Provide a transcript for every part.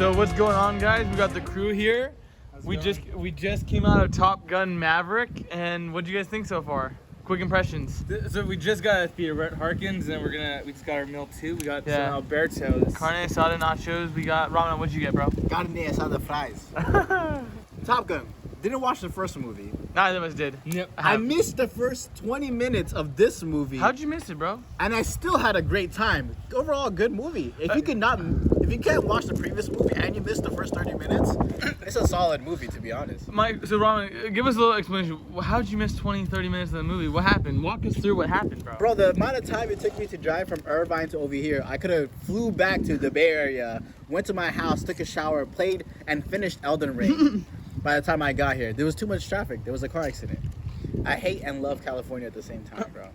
So what's going on, guys? We got the crew here. We just came out of Top Gun Maverick, and what do you guys think so far? Quick impressions. So we just got a theater. We're at Harkins, and we just got our meal too. We got some Alberto's. Carne asada nachos. We got Ramadhan. What'd you get, bro? Carne asada fries. Top Gun. Didn't watch the first movie. Neither of us did. Yep. I missed the first 20 minutes of this movie. How'd you miss it, bro? And I still had a great time. Overall, a good movie. If you can't watch the previous movie and you missed the first 30 minutes, it's a solid movie, to be honest. So Ramadhan, give us a little explanation. How'd you miss 20, 30 minutes of the movie? What happened? Walk us through what happened, bro. Bro, the amount of time it took me to drive from Irvine to over here, I could have flew back to the Bay Area, went to my house, took a shower, played, and finished Elden Ring. By the time I got here, there was too much traffic. There was a car accident. I hate and love California at the same time, bro.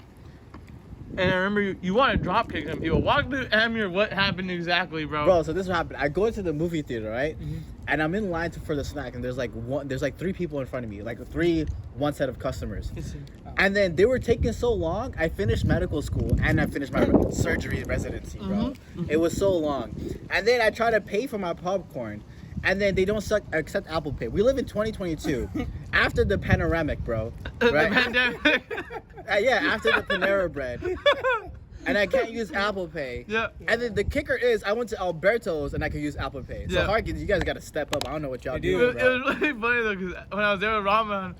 And I remember you want to drop kick some people. Walk through Amir, what happened exactly, bro? Bro, so this is what happened. I go into the movie theater, right? Mm-hmm. And I'm in line for the snack, and there's like three people in front of me, like one set of customers. And then they were taking so long. I finished medical school and I finished my surgery residency, bro. Mm-hmm. It was so long. And then I try to pay for my popcorn. And then they don't accept Apple Pay. We live in 2022, after the panoramic, bro. Right? The pandemic. Yeah, after the Panera Bread. And I can't use Apple Pay. Yeah. And then the kicker is, I went to Alberto's and I could use Apple Pay. So Harkins, you guys got to step up. I don't know what y'all do. It was really funny though, because when I was there with Ramadhan,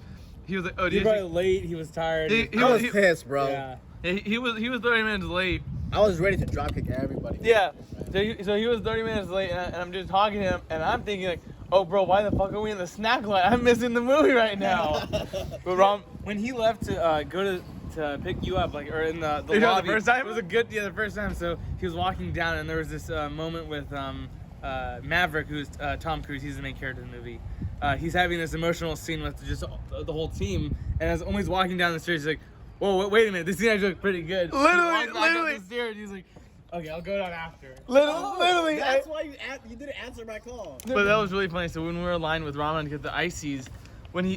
he was like, "Oh, he was probably late. He was tired. I was pissed, bro. Yeah. He was 30 minutes late. I was ready to dropkick everybody. Yeah. So he was 30 minutes late, and I'm just talking to him, and I'm thinking like, oh, bro, why the fuck are we in the snack line? I'm missing the movie right now. But when he left to go to pick you up, like, or in the lobby, the first time? it was the first time. So he was walking down, and there was this moment with Maverick, who's Tom Cruise. He's the main character in the movie. He's having this emotional scene with just the whole team, and as he's walking down the stairs, he's like, whoa, wait a minute, this scene actually looked pretty good. Literally. The stairs, he's like, okay, I'll go down after. Literally. That's why you didn't answer my call. But that was really funny. So when we were aligned with Ramadhan to get the ices,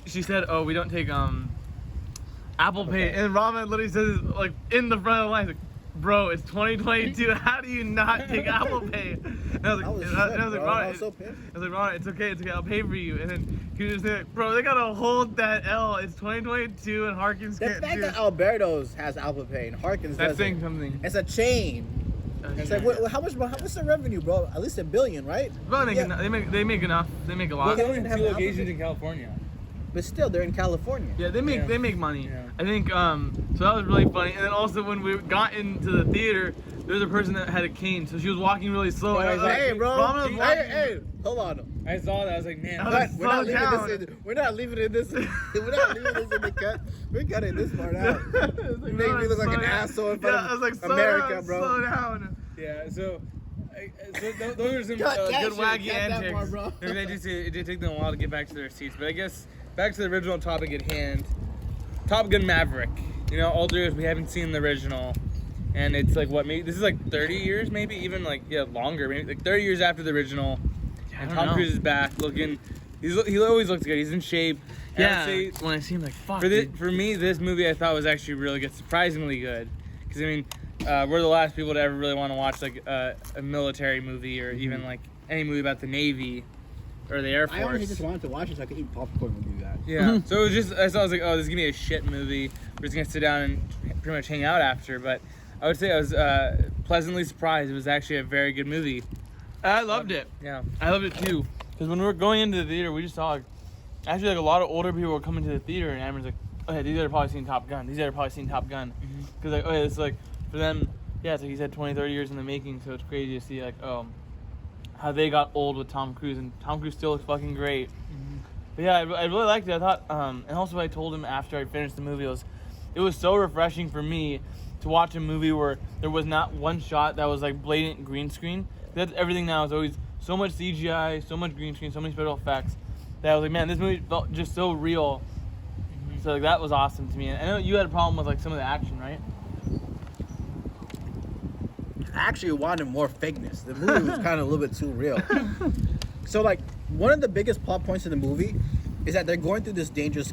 she said, "Oh, we don't take Apple Pay," and Ramadhan literally says like in the front of the line, he's like, "Bro, it's 2022. How do you not take Apple Pay?" And I was like, Ramadhan, it's okay, I'll pay for you. And then he was just like, "Bro, they gotta hold that L. It's 2022, and Harkins can't do." The fact that Alberto's has Apple Pay and Harkins doesn't. That's saying something. It's a chain. It's like, what's the revenue, bro? At least $1 billion, right? Well, they make enough. They make a lot. Well, they only have 2 locations in California. But still, they're in California. Yeah, they make money. Yeah. I think so that was really funny. And then also when we got into the theater, there was a person that had a cane, so she was walking really slow. And I was like, hey, bro. Hey, hold on. I saw that. I was like, man, we're not leaving this in the cut. We're cutting this part out. You make me look like an asshole in front of America, bro. Slow down. Yeah, so those are some good wacky antics. It did take them a while to get back to their seats, but I guess back to the original topic at hand. Top Gun Maverick. You know, older, we haven't seen the original, and it's like maybe this is like 30 years, maybe even longer, maybe like 30 years after the original. And Tom Cruise is back looking. He always looks good. He's in shape. And yeah. When I see him, like, fuck. For me, this movie I thought was actually really good, surprisingly good. Because I mean, we're the last people to ever really want to watch like a military movie or even like any movie about the Navy or the Air Force. I honestly just wanted to watch it so I could eat popcorn and do that. Yeah. So it was I was like, oh, this is gonna be a shit movie. We're just gonna sit down and pretty much hang out after. But I would say I was pleasantly surprised. It was actually a very good movie. I loved it. Yeah. I loved it too. Because when we were going into the theater, we just saw actually like a lot of older people were coming to the theater, and Amber's like, okay, these guys are probably seen Top Gun. Because like, okay, it's like for them, yeah, it's like he said 20, 30 years in the making, so it's crazy to see like, how they got old with Tom Cruise, and Tom Cruise still looks fucking great. But yeah, I really liked it. I thought, and also I told him after I finished the movie, it was so refreshing for me to watch a movie where there was not one shot that was like blatant green screen. That's everything now is always so much CGI, so much green screen, so many special effects that I was like, man, this movie felt just so real. So like that was awesome to me. And I know you had a problem with like some of the action, right? I actually wanted more fakeness. The movie was kind of a little bit too real. So like one of the biggest plot points in the movie is that they're going through this dangerous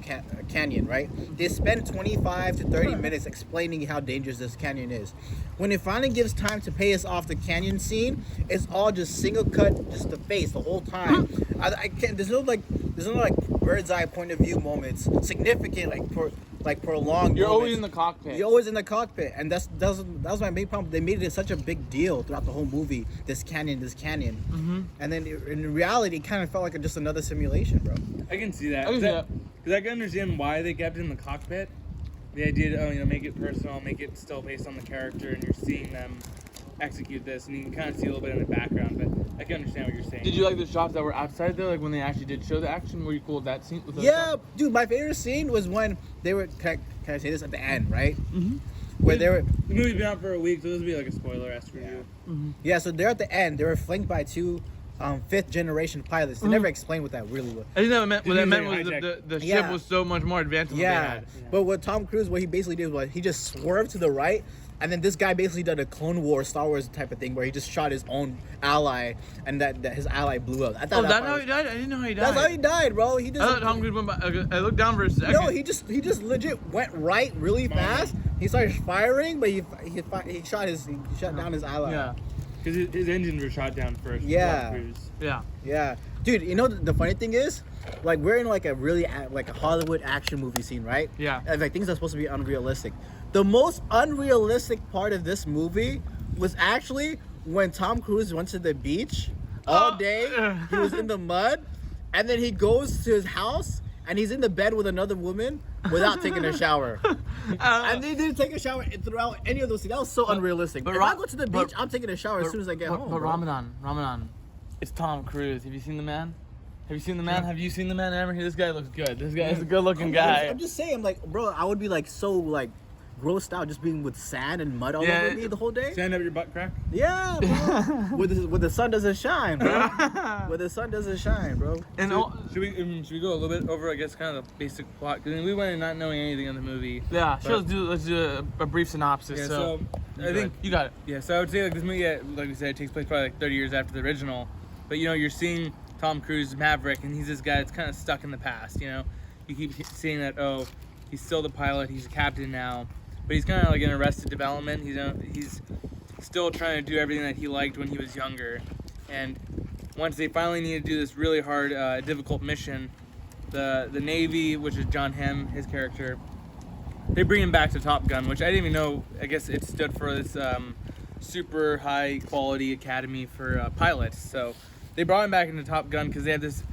canyon, right? They spend 25 to 30 minutes explaining how dangerous this canyon is. When it finally gives time to pay us off the canyon scene, it's all just single cut, just the face the whole time. I can't. There's no bird's eye point of view moments, significant prolonged. You're moments. always in the cockpit. You're always in the cockpit, and that was my main problem. They made it such a big deal throughout the whole movie. This canyon, and then in reality, it kind of felt like just another simulation, bro. I can see that. I can see that. Because I can understand why they kept it in the cockpit. The idea to make it personal, make it still based on the character, and you're seeing them execute this, and you can kind of see a little bit in the background. But I can understand what you're saying. Did you like the shots that were outside there, like when they actually did show the action? Were you cool with that scene? With those Yeah, shots? dude, my favorite scene was when they were. Can I say this at the end, right? Mm-hmm. Where they were. The movie's been out for a week, so this will be like a spoiler-esque review. Mm-hmm. Yeah, so they're at the end. They were flanked by two fifth generation pilots. They never explained what that really was. I think what that meant was High-tech. the ship Yeah. was so much more advanced than what they Yeah, had. but what Tom Cruise, what he basically did was he just swerved to the right, and then this guy basically did a Clone Wars, Star Wars type of thing where he just shot his own ally, and that his ally blew up. I thought Oh, that's part how was- he died? I didn't know how he died. That's how he died, bro. He I just. thought Tom Cruise went by. I looked down for a second. No, he just legit went right really fast. He started firing, but he shot down his ally. Yeah. Because his engines were shot down first. Yeah. Tom Cruise. Yeah. Yeah, dude. You know the funny thing is, like we're in like a really like a Hollywood action movie scene, right? Yeah. And like things are supposed to be unrealistic. The most unrealistic part of this movie was actually when Tom Cruise went to the beach all day. He was in the mud, and then he goes to his house and he's in the bed with another woman without taking a shower. And they didn't take a shower throughout any of those scenes. That was so unrealistic. but If Ra- I go to the but- beach, I'm taking a shower as soon as I get home. But bro. Ramadan, it's Tom Cruise. Have you seen the man? Have you seen the man? Have you seen the man, Amir? This guy looks good. This guy is a good-looking guy. I'm just saying, like, bro, I would be like so like grossed out just being with sand and mud all over me the whole day. Stand up your butt crack. Yeah, bro. where the sun doesn't shine, bro. Where the sun doesn't shine, bro. And Should we go a little bit over, I guess, kind of the basic plot? Because we went in not knowing anything of the movie. yeah, sure. But- Let's do a brief synopsis. Yeah, so I think you got it. Yeah, so I would say like this movie, like we said, it takes place probably like 30 years after the original. But you're seeing Tom Cruise, Maverick, and he's this guy that's kind of stuck in the past. You keep seeing that he's still the pilot, he's a captain now, but he's kind of like in Arrested Development. He's still trying to do everything that he liked when he was younger. And once they finally need to do this really hard, difficult mission, the Navy, which is John Hamm, his character, they bring him back to Top Gun, which I didn't even know. I guess it stood for this super high quality academy for pilots. So they brought him back into Top Gun because they had this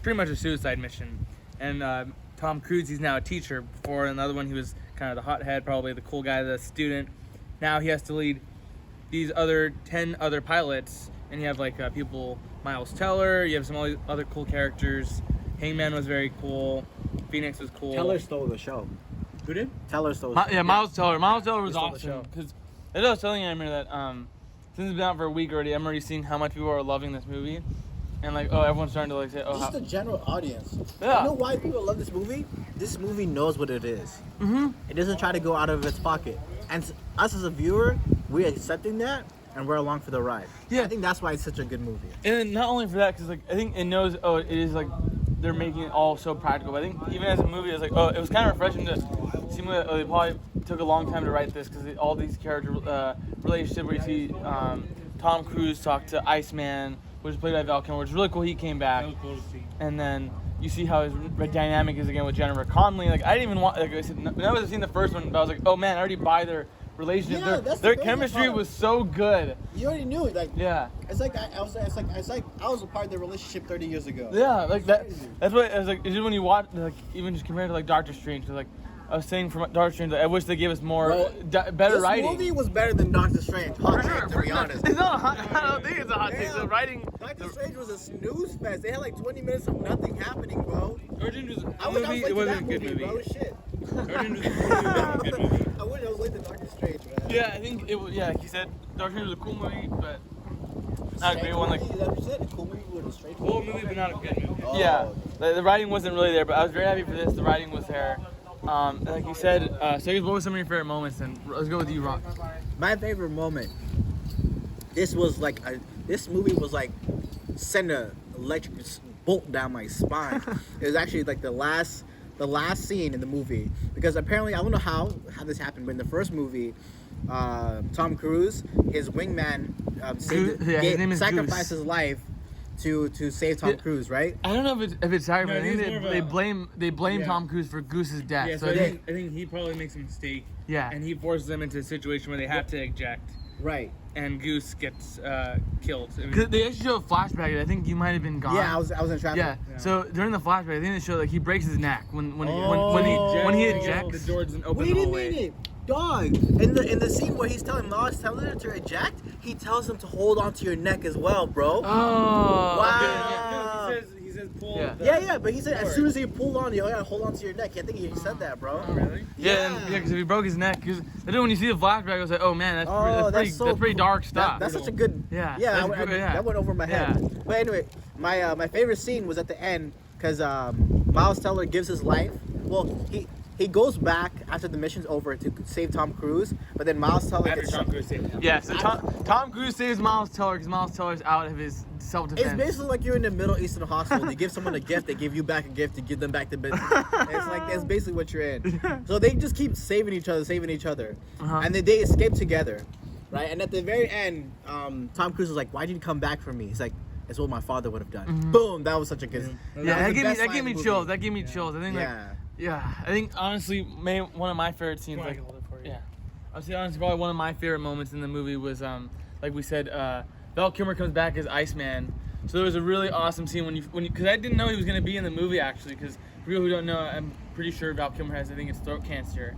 pretty much a suicide mission. And Tom Cruise, he's now a teacher. Before another one, he was kind of the hothead, probably the cool guy, the student. Now he has to lead these 10 other pilots, and you have like people, Miles Teller. You have some other cool characters. Hangman was very cool. Phoenix was cool. Teller stole the show. Who did? Teller stole. Miles Teller. Miles Teller was stole the awesome show. because I was telling you, Amir, that since it's been out for a week already, I'm already seeing how much people are loving this movie, and like, everyone's starting to like say, Just the general audience. Yeah. You know why people love this movie? This movie knows what it is. Mm-hmm. It doesn't try to go out of its pocket. And us as a viewer, we're accepting that, and we're along for the ride. Yeah. I think that's why it's such a good movie. And not only for that, because like I think it knows, it is like they're making it all so practical. But I think even as a movie, it's like, it was kind of refreshing to see that they probably took a long time to write this because all these character relationship where you see Tom Cruise talk to Iceman, which is played by Val Kilmer, which is really cool. He came back, That was cool to see. and then you see how his dynamic is again with Jennifer Connelly. Like I didn't even want, like I said, when I was seeing the first one, but I was like, oh man, I already buy their relationship. Yeah, that's the their crazy chemistry part. was so good. You already knew it. Like, Yeah. it's like I was a part of the relationship 30 years ago. Yeah, like that. That's what I was like. It's just when you watch, like, even just compared to like Doctor Strange, 'cause, like I was saying from Doctor Strange, like, I wish they gave us more Bro, better This writing. movie was better than Doctor Strange. Hot For take, sure, to be honest. It's not a hot. I don't think it's a hot take. Damn. The writing. Doctor Strange was a snooze fest. They had like 20 minutes of nothing happening, bro. Origin was I wish I was late it to wasn't that a good movie, movie. bro. Shit. Origin was a good movie. I wish I was late to Doctor Strange, man. Yeah, I think it was. Yeah, like you said, Doctor Strange was a cool movie, but not a great one. Like, Is that what you said? A cool movie with a strange Cool movie, but not a good movie. Oh. yeah, the writing wasn't really there, but I was very happy for this. The writing was there. Like you said, so what was some of your favorite moments? And let's go with you, Ron. My favorite moment. This movie was like send a electric bolt down my spine. It was actually like the last the last scene in the movie, because apparently I don't know how this happened, but in the first movie, Tom Cruise, his wingman, his name is sacrificed Goose. his life to save Tom Cruise, right? I don't know if it's sorry, but I think it's more they of a- blame Yeah. Tom Cruise for Goose's death. Yeah, so I think he probably makes a mistake. Yeah. And he forces them into a situation where they have to eject, Right. and Goose gets killed. I mean, 'Cause they actually show a flashback. I think you might have been gone. Yeah, I was in traffic. Yeah. So during the flashback, I think they show like he breaks his neck when he the ejects. doors and open Wait the a hallway. minute, dog! In the scene where he's telling Miles Teller to eject, he tells him to hold onto your neck as well, bro. Oh. Wow. He says pull. Yeah. Yeah, but he said as soon as he pulled on, you gotta hold onto your neck. I think he said that, bro. Oh, really? Yeah, because if he broke his neck, because when you see the flashback, I was like, oh man, that's pretty dark stuff. That's such a good. Yeah, Yeah, that's good, yeah. that went over my head. Yeah. But anyway, my favorite scene was at the end because Miles Teller gives his life. Well, he goes back after the mission's over to save Tom Cruise, but then Miles Teller After gets Tom Cruise saved him. Yeah, so Tom Cruise saves Miles Teller because Miles Teller's out of his self-defense. It's basically like you're in a Middle Eastern hospital. You give someone a gift, they give you back a gift to give them back the business. It's basically what you're in. So they just keep saving each other, Uh-huh. and then they escape together, right? And at the very end, Tom Cruise was like, "Why did you come back for me?" He's like, "It's what my father would have done." Boom! That was such a good. Yeah, was the best that line gave in me the chills. movie. That gave me chills. I think I think honestly, one of my favorite scenes. Come on, I Like, can hold it for you. yeah, I would say honestly, probably one of my favorite moments in the movie was like we said, Val Kilmer comes back as Iceman. So there was a really awesome scene when because I didn't know he was gonna be in the movie actually. Because for people who don't know, I'm pretty sure Val Kilmer has, I think it's throat cancer.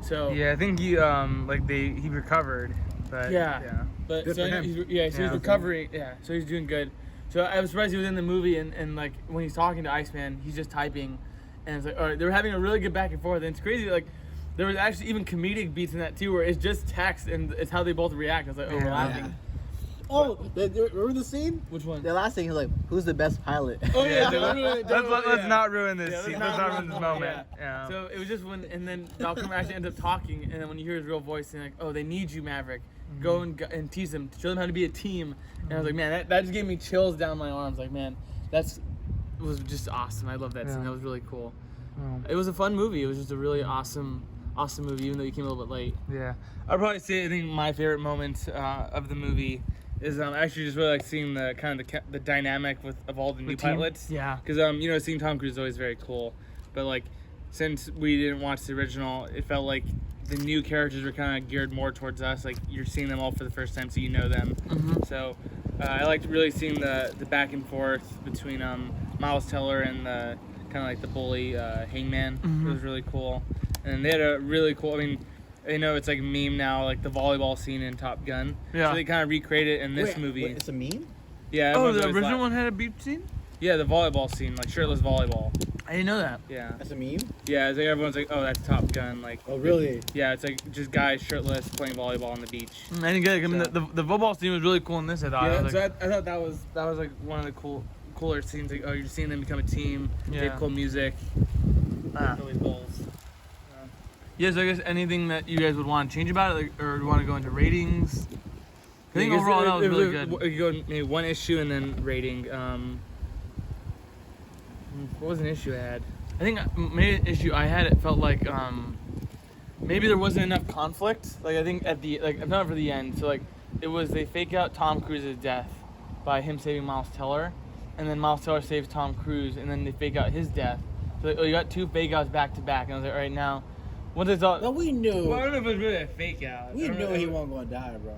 So Yeah, I think he he recovered, but but Good so for him. he's recovering. Yeah, so he's doing good. So I was surprised he was in the movie, and like when he's talking to Iceman, he's just typing, and it's like, all right, they were having a really good back and forth, and it's crazy. Like there was actually even comedic beats in that too, where it's just text and it's how they both react. I was like, oh, we're laughing. Oh, remember the scene? Which one? The last thing, he's like, "Who's the best pilot?" Oh yeah, let's not ruin this let's scene. not Let's not ruin this moment. Yeah. So it was just when, and then Val Kilmer actually ends up talking, and then when you hear his real voice saying like, "Oh, they need you, Maverick. Go and teach them, show them how to be a team." And I was like, man, that just gave me chills down my arms. Like, man, was just awesome. I love that scene. That was really cool. It was a fun movie. It was just a really awesome movie, even though you came a little bit late. Yeah, I'd probably say I think my favorite moment of the movie is actually just really like seeing the kind of the dynamic of all the new team? pilots. Yeah. Because seeing Tom Cruise is always very cool, but like since we didn't watch the original, it felt like the new characters were kind of geared more towards us. Like you're seeing them all for the first time, so you know them. Mm-hmm. So I liked really seeing the back and forth between Miles Teller and the kind of like the bully Hangman. Mm-hmm. It was really cool, and they had a really cool. I mean, I know it's like a meme now, like the volleyball scene in Top Gun. Yeah. So they kind of recreated it in this movie. Wait, it's a meme? Yeah. Oh, everyone's the always original like- one had a beach scene? Yeah, the volleyball scene, like shirtless volleyball. I didn't know that. Yeah. That's a meme? Yeah, it's like everyone's like, oh, that's Top Gun. Like, Oh, really? yeah, it's like just guys shirtless playing volleyball on the beach. I didn't get it. I mean, So- the football scene was really cool in this. I thought. I Yeah, was so like, I thought that was like one of the cooler scenes. Like, oh, you're seeing them become a team. They Yeah. have cool music. Ah. Really goals. yeah, so I guess anything that you guys would want to change about it, like, or want to go into ratings? I think overall that was really good. We could go maybe one issue and then rating. What was an issue I had? I think maybe an issue I had, it felt like maybe there wasn't enough conflict. Like I think at the not for the end. So like it was they fake out Tom Cruise's death by him saving Miles Teller, and then Miles Teller saves Tom Cruise, and then they fake out his death. So like, oh, you got two fake outs back to back, and I was like, all right, now once I thought, No, we knew. Well, I don't know if it was really a fake out. We I don't knew know. he wasn't going to die, bro.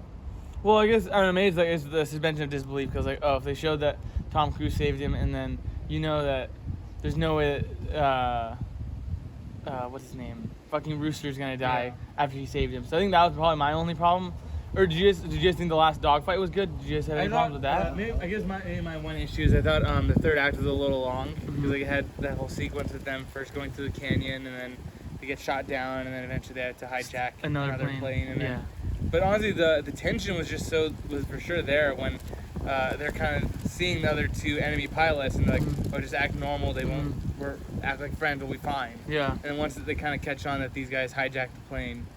well, I guess I don't know. Maybe it's the suspension of disbelief because like oh, if they showed that Tom Cruise saved him, and then you know that there's no way that what's his name? Fucking Rooster's gonna die after he saved him. So I think that was probably my only problem. Or did you guys think the last dogfight was good? Did you guys have any problems with that? Maybe, I guess maybe my one issue is I thought the third act was a little long because like, it had that whole sequence with them first going through the canyon and then they get shot down and then eventually they had to hijack Another plane. and Yeah. then, but honestly the tension was just was for sure there when they're kind of seeing the other two enemy pilots and they're like, oh, just act normal. They won't. We're act like friends. We'll be fine. Yeah. And then once they kind of catch on that these guys hijacked the plane,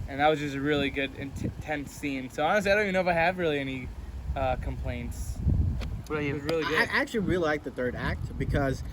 and that was just a really good intense scene. So honestly, I don't even know if I have really any complaints. What about It you? was really good. I actually really like the third act because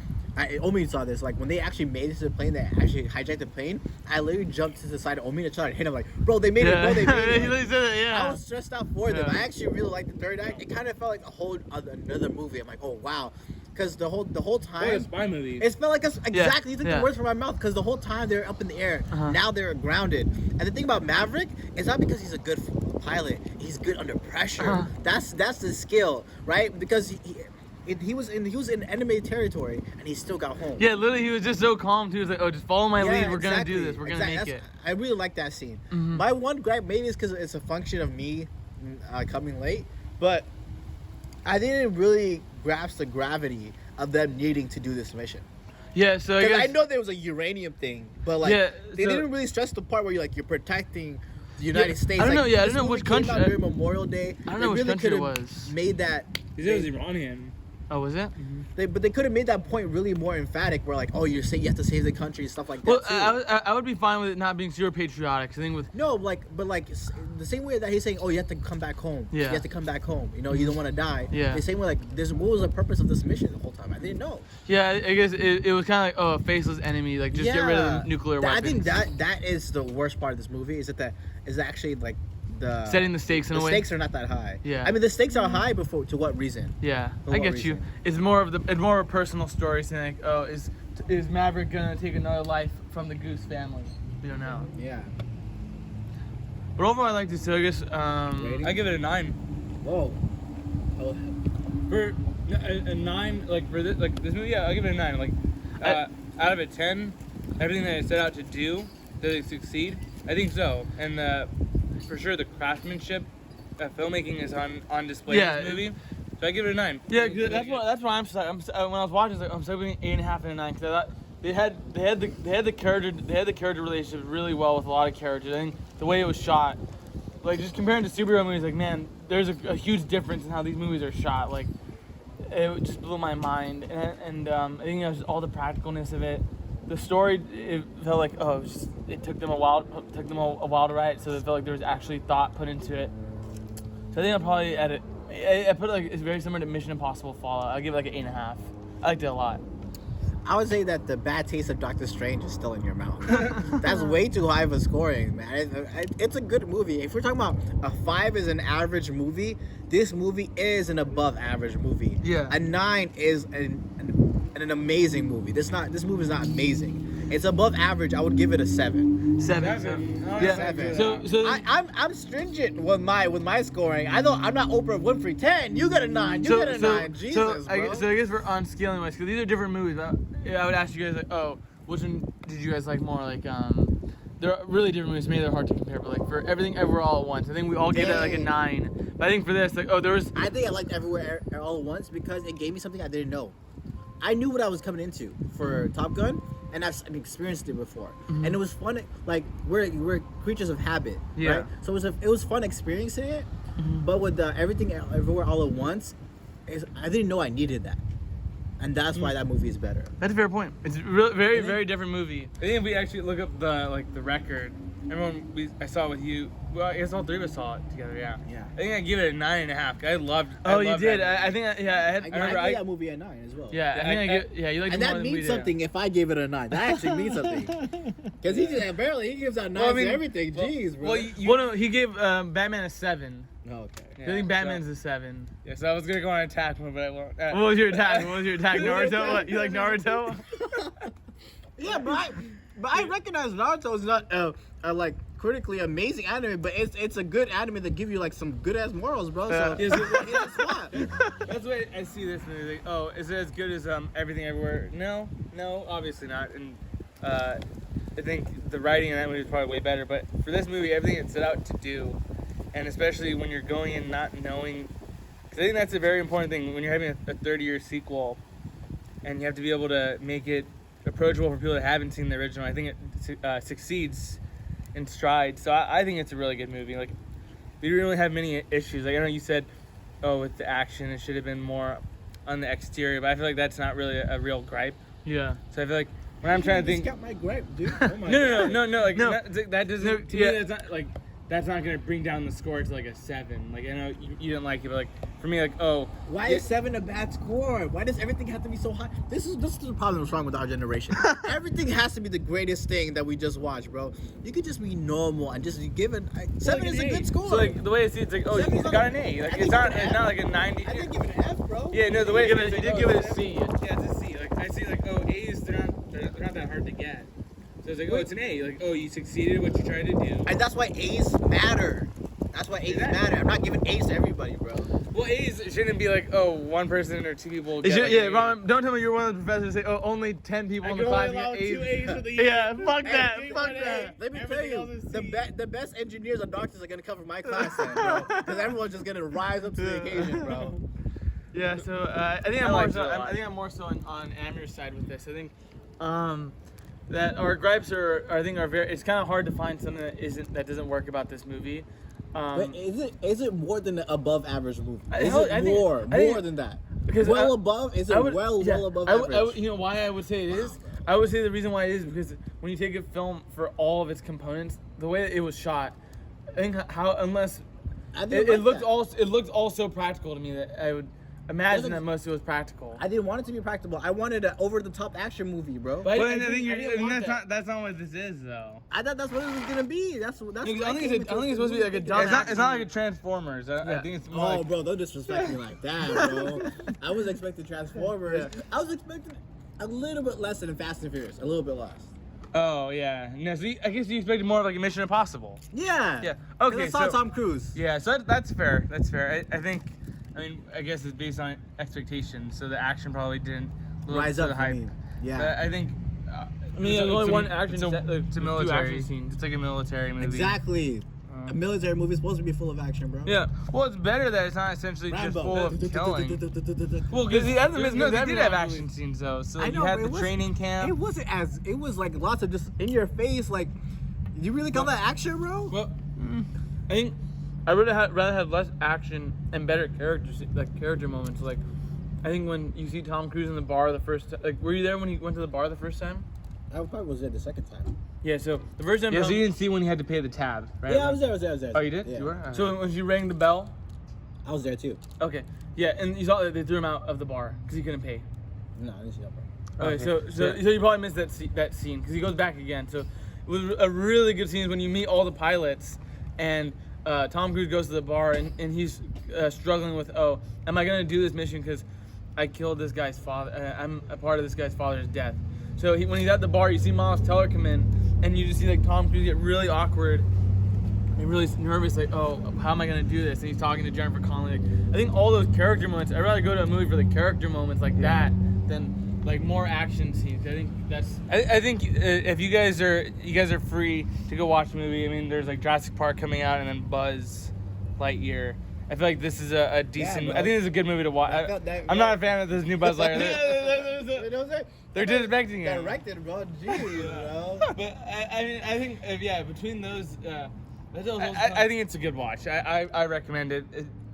Omid saw this. Like when they actually made it to the plane, that actually hijacked the plane. I literally jumped to the side of Omid and tried to hit him. Like, bro, they made it. Bro, they made it. He literally said it, yeah. I was stressed out for them. I actually really liked the third act. It kind of felt like a whole another movie. I'm like, oh wow, because the whole time. It's a spy movie. It felt like exactly. You took the words from my mouth. Because the whole time they're up in the air. Now they're grounded. And the thing about Maverick is not because he's a good pilot. He's good under pressure. That's the skill, right? Because he was in enemy territory and he still got home. Yeah, literally, he was just so calm too. He was like, "Oh, just follow my lead. We're gonna do this. We're gonna make it." I really like that scene. My one gripe maybe is because it's a function of me coming late, but I didn't really grasp the gravity of them needing to do this mission. Yeah, so I know there was a uranium thing, but like Yeah, they so- didn't really stress the part where you're protecting the United States. I don't know. Like, Yeah, I this don't know movie which came country. out during Memorial Day. I don't They know which really country it could've was. Made that. He said it was Iranian. Oh, was it? But they could have made that point really more emphatic, where like, oh, you have to save the country and stuff like that. Well, too. I would be fine with it not being super patriotic. I think with No, the same way that he's saying, oh, you have to come back home. Yeah. You have to come back home. You know, you don't want to die. Yeah. The same way, like, what was the purpose of this mission the whole time? I didn't know. yeah, I guess it was kind of like, oh, a faceless enemy. Like just get rid of the nuclear weapons. I think that is the worst part of this movie. Is actually like the Setting the stakes in a way. The stakes are not that high. Yeah. I mean, the stakes are high before to what reason? Yeah, For I what get you. reason? It's more of a personal story saying like, oh, is Maverick gonna take another life from the Goose family? We don't know. Yeah. But overall, I like this. So I guess I give it a 9. Whoa. Oh. For a 9, like for this movie, yeah, I'll give it a 9. Like out of a 10, everything that it set out to do, did it succeed? I think so. And for sure, the craftsmanship, filmmaking is on display in this movie. So I give it a 9. Yeah, 'cause that's why I'm stuck. When I was watching, I'm stuck between 8.5 and a 9 because I thought they had the character relationship really well with a lot of characters. I think the way it was shot, like just comparing to superhero movies, like man, there's a huge difference in how these movies are shot. Like it just blew my mind, and I think it was all the practicalness of it. The story, it felt like it took them a while to write, so it felt like there was actually thought put into it. So I think I'll probably edit. I put it like it's very similar to Mission Impossible Fallout. I'll give it like an 8.5. I liked it a lot. I would say that the bad taste of Doctor Strange is still in your mouth. That's way too high of a scoring, man. It's a good movie. If we're talking about a 5 is an average movie, this movie is an above average movie. Yeah. A 9 is an amazing movie. This movie is not amazing. It's above average. I would give it a 7. 7. Oh, Yeah. 7. So I'm stringent with my scoring. I'm not Oprah Winfrey. 10. You get a 9. You get a 9. Jesus, bro. I guess we're on scaling wise because these are different movies. I would ask you guys like, oh, which one did you guys like more? Like they're really different movies. Maybe they're hard to compare, but like for Everything Everywhere All at Once, I think we all gave that like a 9. But I think for this, like, oh, there was. I think I liked Everywhere All at Once because it gave me something I didn't know. I knew what I was coming into for Top Gun, and I've experienced it before, and it was fun. Like we're creatures of habit, right? So it was fun experiencing it. But with Everything Everywhere All at Once, I didn't know I needed that, and that's why that movie is better. That's a fair point. It's a very very different movie. I think if we actually look up the record, I saw it with you. Well, I guess all three of us saw it together. Yeah. Yeah. I think I give it a 9.5. I loved. Oh, I you did. that I think I had. I remember gave that movie a 9 as well. Yeah, I think you liked it And more that than we means did. something if I gave it a 9. That actually means something. Because apparently he gives out 9s to everything. Jeez, bro. Well, no, he gave Batman a 7. Oh, okay. I think Batman's a 7. Yeah, so I was gonna go on attack mode, but I won't. What was your attack? Naruto? What? You like Naruto? Yeah, but I recognize Naruto is not a like critically amazing anime, but it's a good anime that give you like some good ass morals, bro. So Is it- it's fun. That's the way I see this movie. Like, oh, is it as good as Everything Everywhere? No, obviously not. And I think the writing in that movie is probably way better. But for this movie, everything it set out to do, and especially when you're going in not knowing, because I think that's a very important thing when you're having a 30-year sequel, and you have to be able to make it approachable for people that haven't seen the original. I think it succeeds in stride. So I think it's a really good movie. Like, we didn't really have many issues. Like, I know you said, oh, with the action, it should have been more on the exterior, but I feel like that's not really a real gripe. Yeah. So I feel like when I'm trying to think, Got my gripe, dude. Oh my no, like No. that doesn't. To me, that's not like that's not gonna bring down the score to like a 7. Like I know you didn't like it, but like for me, like Why is 7 a bad score? Why does everything have to be so high? This is the problem that's wrong with our generation. Everything has to be the greatest thing that we just watched, bro. You could just be normal and just give it. 7 is a good score. So like the way I see it's like you got an A. Like it's not like a 90. I didn't give it an F, bro. Yeah, no, the way You did give it a C. Yeah, it's a C. Like I see like A's they're not that hard to get. So it's like it's an A. Like you succeeded what you tried to do. And that's why A's matter. That's why A's matter. I'm not giving A's to everybody, bro. Well, A's shouldn't be like one person or 2 people. Get like an A. Ron, don't tell me you're one of the professors who say, only 10 people in the class get A's. Yeah, fuck that. Fuck that. Let me tell you, the best engineers and doctors are gonna cover my class, then, bro. Because everyone's just gonna rise up to the occasion, bro. Yeah, so I think I'm more so on Amir's side with this. I think that our gripes are very. It's kind of hard to find something that doesn't work about this movie. But is it more than an above average movie? Is I it think- more I think- than that? Because above? Is it well above average? You know why I would say it is? I would say the reason why it is because when you take a film for all of its components, the way that it was shot, I think it looked all so practical to me that I would imagine that most of it was practical. I didn't want it to be practical. I wanted an over-the-top action movie, bro. But I think that's not what this is though. I thought that's what it was gonna be. That's. I think it's supposed to be like a dumb. It's not like a Transformers. I think it's more. Oh, bro, don't disrespect me like that, bro. I was expecting Transformers. Yeah. I was expecting a little bit less than Fast and Furious. A little bit less. Oh yeah. No, so I guess you expected more of like a Mission Impossible. Yeah. Yeah. 'Cause Okay. I saw Tom Cruise. Yeah. So that's fair. That's fair. I guess it's based on expectations, so the action probably didn't live Rise to up the for hype. me. Yeah. But I think. only one action. It's a military. action scenes. It's like a military movie. Exactly. A military movie is supposed to be full of action, bro. Yeah. Well, it's better that it's not essentially just full of killing. Well, Because the other no, they every did have movie. action scenes though. So I know, you had but the it training camp. It wasn't as. It was like lots of just in your face. Like, you really call that action, bro? Well, I think I would have rather had less action and better character moments. Like, I think when you see Tom Cruise in the bar the first time, like, were you there when he went to the bar the first time? I probably was there the second time. Yeah. So the first time. Yeah, so you didn't see when he had to pay the tab, right? Yeah, I was there. Oh, you did? Yeah. You were? So when she rang the bell. I was there too. Okay. Yeah, and you saw that they threw him out of the bar because he couldn't pay. No, I didn't see that part. Okay, so you probably missed that scene because he goes back again. So it was a really good scene when you meet all the pilots and Tom Cruise goes to the bar and he's struggling with, am I gonna do this mission because I killed this guy's father? I'm a part of this guy's father's death. So when he's at the bar, you see Miles Teller come in and you just see like Tom Cruise get really awkward and really nervous, like, how am I gonna do this? And he's talking to Jennifer Connelly. Like, I think all those character moments. I'd rather go to a movie for the character moments like that than like more action scenes. I think that's. I think if you guys are free to go watch the movie. I mean, there's like Jurassic Park coming out and then Buzz Lightyear. I feel like this is a decent. Yeah, I think this is a good movie to watch. I'm not a fan of this new Buzz Lightyear. They're disrespecting him. Directed, bro. Jeez, bro. But I think between those. I think it's a good watch. I recommend it.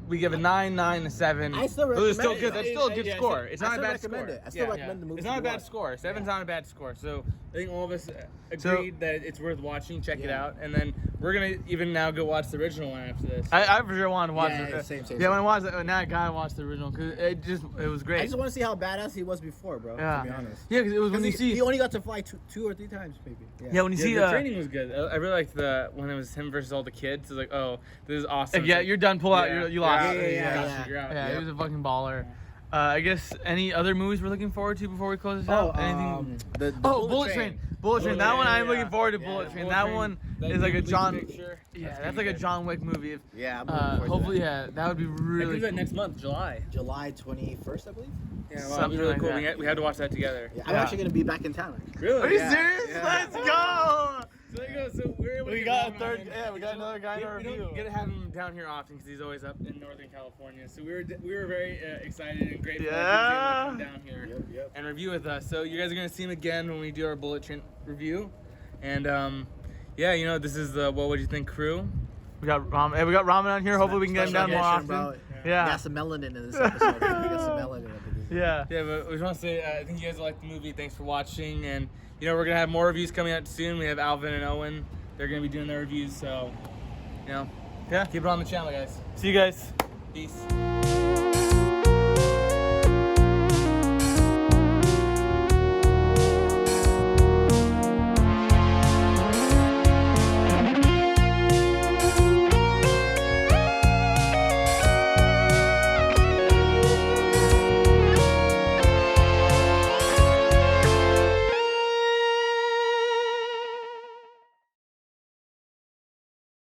We give a 9, 9, a 7. I still Those are still recommend good. it. That's still a good score. It's I not a still bad recommend score. it. I still recommend the movie. It's not a to bad watch. score. 7's not a bad score. So I think all of us agreed that it's worth watching. Check it Yeah. out, and then we're gonna even now go watch the original one after this. I for sure want to watch Yeah, it. same. Yeah, when I watched it, now I gotta watch the original because it was great. I just want to see how badass he was before, bro. Yeah. To be honest. Yeah, because it was when you see. he only got to fly two or three times, maybe. Yeah, when you see the training was good. I really liked when it was him versus all the kids. It was like, this is awesome. Yeah, you're done. Pull out. You lost. Yeah. You're out. Yeah, he was a fucking baller. I guess any other movies we're looking forward to before we close this out? Anything? The Bullet Train. Bullet Train. That one I'm looking forward to. Yeah, Bullet Train. Bullet That Train. one That is like a League John. picture. Yeah, that's like a John Wick movie. Yeah, I'm looking forward to Hopefully, that. that would be It really. comes out next month, July. July 21st, I believe. Yeah, Something that'd be really like cool. that. We had to watch that together. Yeah, I'm actually gonna be back in town. Really? Are you Yeah. serious? Yeah. Let's go. So there you go. So we're able to We get got a Ramadhan third. in. Yeah, we got another guy in our We don't review. get to have him down here often because he's always up in Northern California. So we were very excited and grateful that he was able to come down here Yep. and review with us. So you guys are gonna see him again when we do our Bullet Train review. And this is the What Would You Think crew. We got Ramadhan here. Hopefully, we can get him down more often. Bro. Yeah. We got some melanin in this episode. We got some melanin. Yeah. Yeah, but we just want to say I think you guys will like the movie. Thanks for watching, and we're gonna have more reviews coming out soon. We have Alvin and Owen. They're gonna be doing their reviews. So You know, Yeah. keep it on the channel, guys. See you guys. Peace.